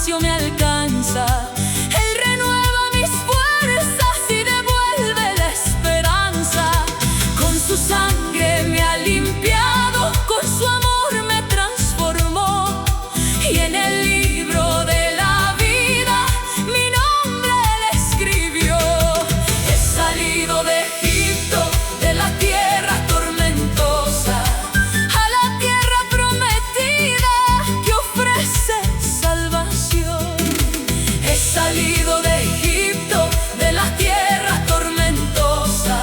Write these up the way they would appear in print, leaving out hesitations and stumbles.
cansancio me alcanza. Él renueva mis fuerzas y devuelve la esperanza. Con su sangre me ha limpiado, con su amor me transformó, y en el libro de la vida mi nombre él escribió. He salido de Egipto, de la tierra tormentosa, a la tierra prometida que ofrece salvación. He salido de Egipto, de la tierra tormentosa,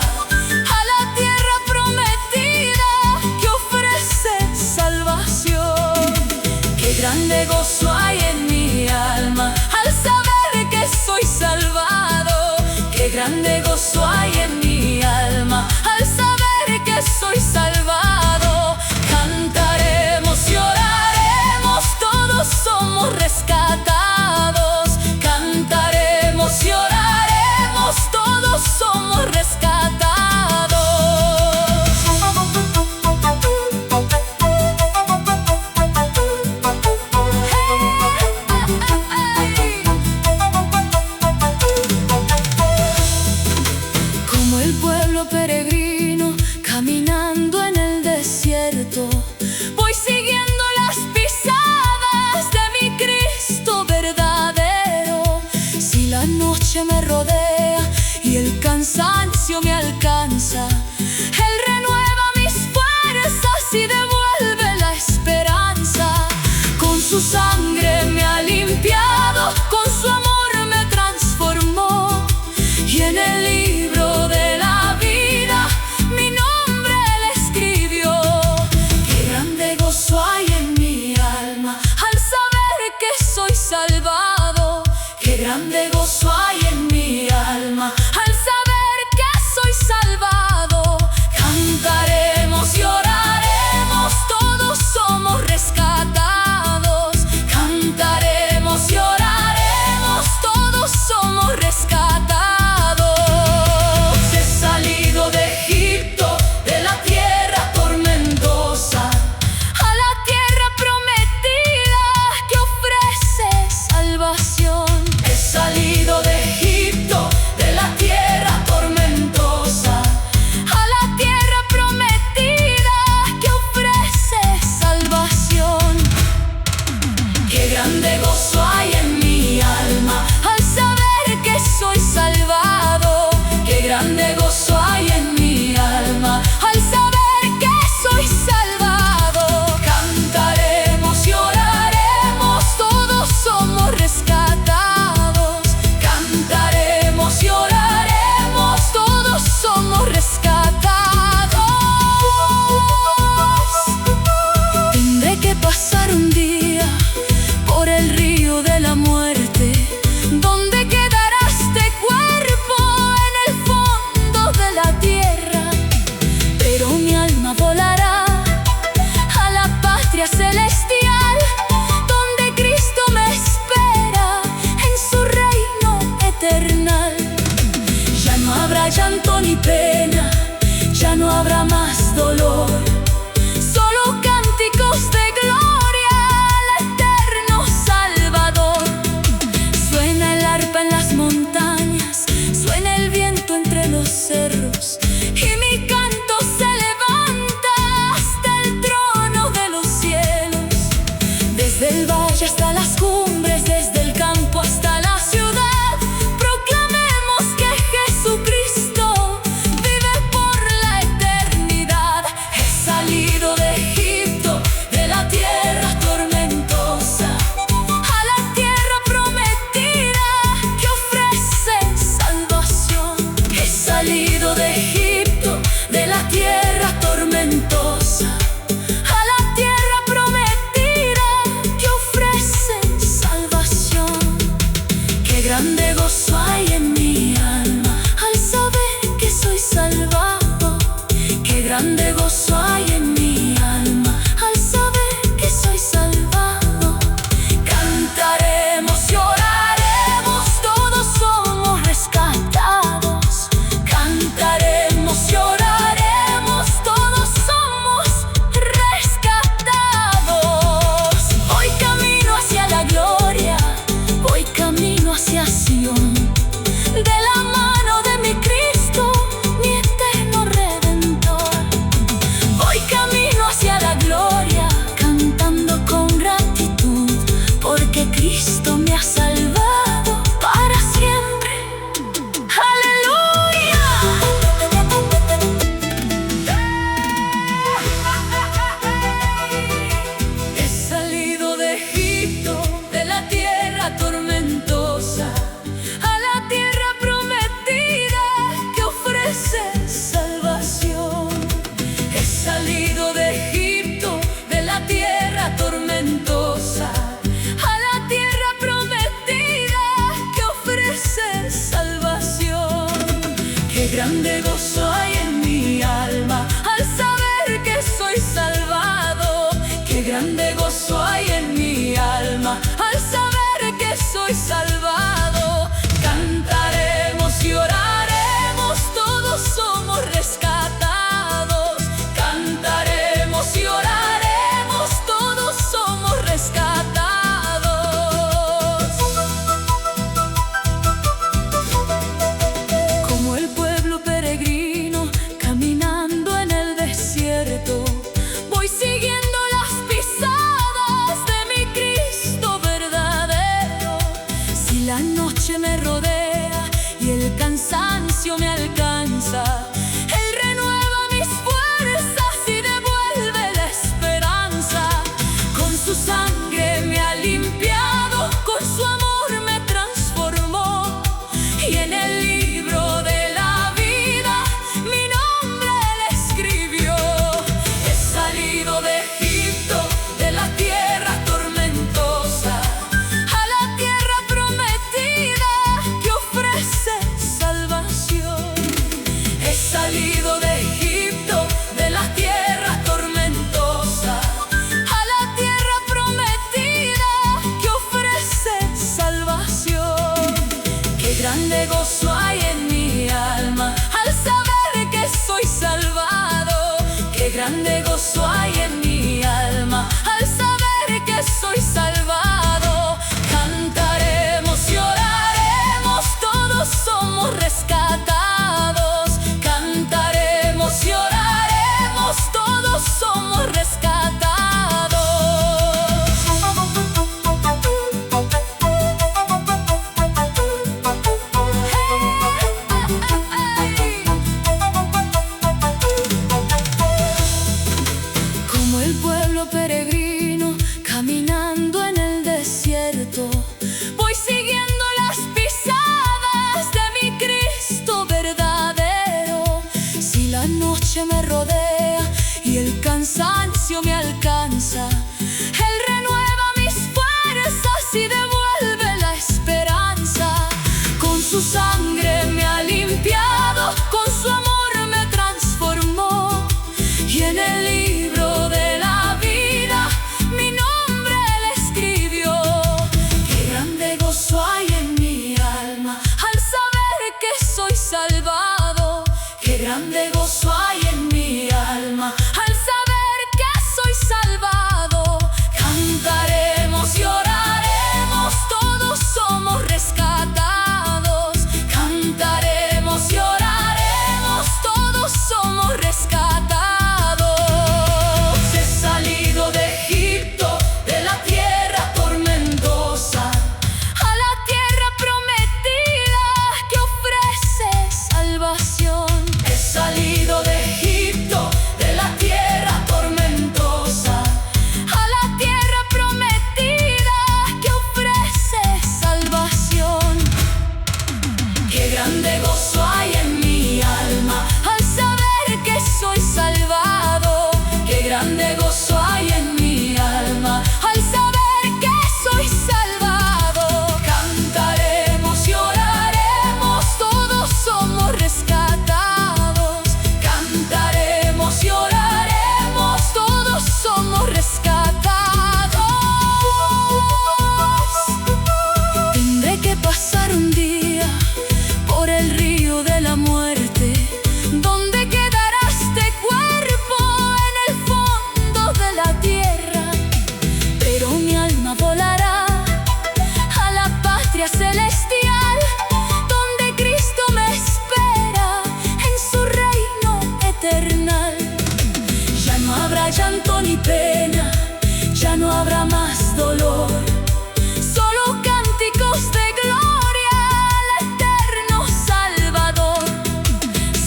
a la tierra prometida que ofrece salvación. Qué grande gozo hay en mi alma al saber que soy salvado. Qué grande gozo hay en mi alma al saber que soy salvado. Cantaremos y oraremos, todos somos rescatados. Cantaremos y oraremos, todos somos rescatados. Como el pueblo peregrino caminando en el desierto, voy siguiendo las pisadas de mi Cristo verdadero. Si la noche me rodea y el cansancio me alcanza, Él renueva mis fuerzas y devuelve la esperanza. Con su sangre me ha limpiado, con su amor me transformó, y en el libro de la vida mi nombre él escribió. Qué grande gozo hay en mi alma al saber que soy salvado. Qué grande gozo hay en mi alma al saber que soy salvado. Cantaremos y oraremos, todos somos rescatados. Cantaremos y oraremos, todos somos rescatados. He salido de Egipto, de la tierra tormentosa, a la tierra prometida que ofrece salvación. He salido de Egipto, de la tierra tormentosa, a la tierra prometida que ofrece salvación. Qué grande gozo hay en mi alma al saber que soy salvado. Qué grande gozo hay en mi alma al saber que soy salvado. Cantaremos y oraremos, todos somos rescatados. Cantaremos y oraremos, todos somos rescatados. Tendré que pasar un día por el río de la muerte, donde quedará este cuerpo en el fondo de la tierra. Pero mi alma volará a la patria celestial, donde Cristo me espera en su reino eternal. Ya no habrá llanto ni pena, ya no habrá más dolor, solo cánticos de gloria al eterno Salvador. Suena el arpa en las montañas, suena el viento entre los cerros, y mi canto se levanta hasta el trono de los cielos. Desde el valle hasta las cumbres, desde el campo hasta la ciudad, proclamemos que Jesucristo vive por la eternidad. He salido de Egipto, de la tierra tormentosa, a la tierra prometida que ofrece salvación. He salido de Egipto, de la tierra tormentosa, a la tierra prometida que ofrece salvación. Qué grande gozo hay en mi alma al saber que soy salvado. Qué grande gozo hay en mi alma al saber que soy salvado. Cantaremos y oraremos, todos somos rescatados. Cantaremos y oraremos, todos somos rescatados. Hoy camino hacia la gloria, grande gozo hay en mi alma al saber que soy salvado. Qué grande gozo hay en mi alma al saber que soy salvado. Cantaremos y oraremos, todos somos rescatados. Cantaremos y oraremos, todos somos rescatados. Como el pueblo peregrino caminando en el desierto, voy siguiendo las pisadas de mi Cristo verdadero. Si la noche me rodea y el cansancio me alcanza, Él renueva mis fuerzas y devuelve la esperanza. Con su sangre me ha limpiado, con su amor me transformó, y en el libro de la vida mi nombre Él escribió. He salido de Egipto, de la tierra tormentosa, a la tierra prometida que ofrece salvación. He salido de Egipto, de la tierra tormentosa, a la tierra prometida que ofrece salvación. Qué grande gozo hay en mi alma al saber que soy salvado. Qué grande gozo hay en mi alma al saber que soy salvado. Cantaremos y oraremos, todos somos rescatados. Cantaremos y oraremos, todos somos rescatados. Como el pueblo peregrino caminando en el desierto, voy siguiendo las pisadas de mi Cristo verdadero. Si la noche me rodea y el cansancio me alcanza, Él renueva mis fuerzas y devuelve la esperanza. Con su sangre me ha limpiado, con su amor me transformó, y en el libro de la vida mi nombre Él escribió. Qué grande gozo hay en mi alma al saber que soy salvado. Qué grande gozo hay en mi alma al saber que soy salvado. Cantaremos y oraremos, todos somos rescatados. Cantaremos y oraremos, todos somos rescatados. He salido de Egipto, de la tierra tormentosa, a la tierra prometida que ofrece salvación. He salido de Egipto, de la tierra tormentosa, a la tierra prometida que ofrece salvación. Qué grande gozo hay en mi alma al saber que soy salvado. Qué grande gozo hay en mi alma al saber que soy salvado. Cantaremos y oraremos, todos somos rescatados. Cantaremos y oraremos, todos somos rescatados. Tendré que pasar un día por el río de la muerte, donde quedará este cuerpo en el fondo de la tierra. Pero mi alma volará a la patria celestial, donde Cristo me espera en su reino eternal. Ya no habrá llanto ni pena, ya no habrá más dolor, solo cánticos de gloria al eterno Salvador.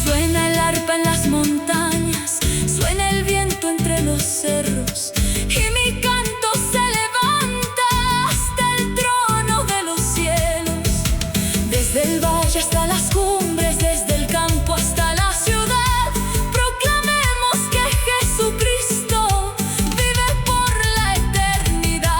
Suena el arpa en las montañas, suena el viento entre los cerros, y mi canto se levanta hasta el trono de los cielos. Desde el valle hasta las cumbres, desde el campo hasta la ciudad, proclamemos que Jesucristo vive por la eternidad.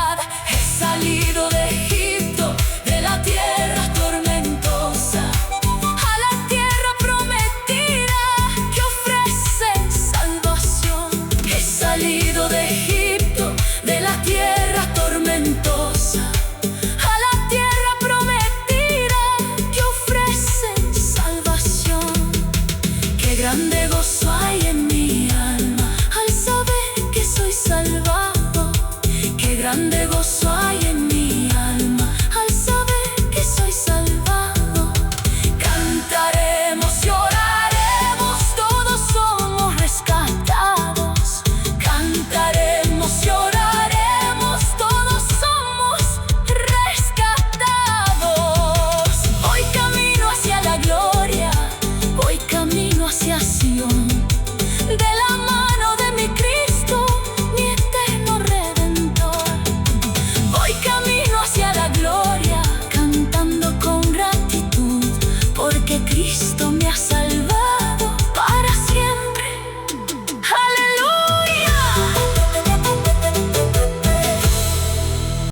me ha salvado.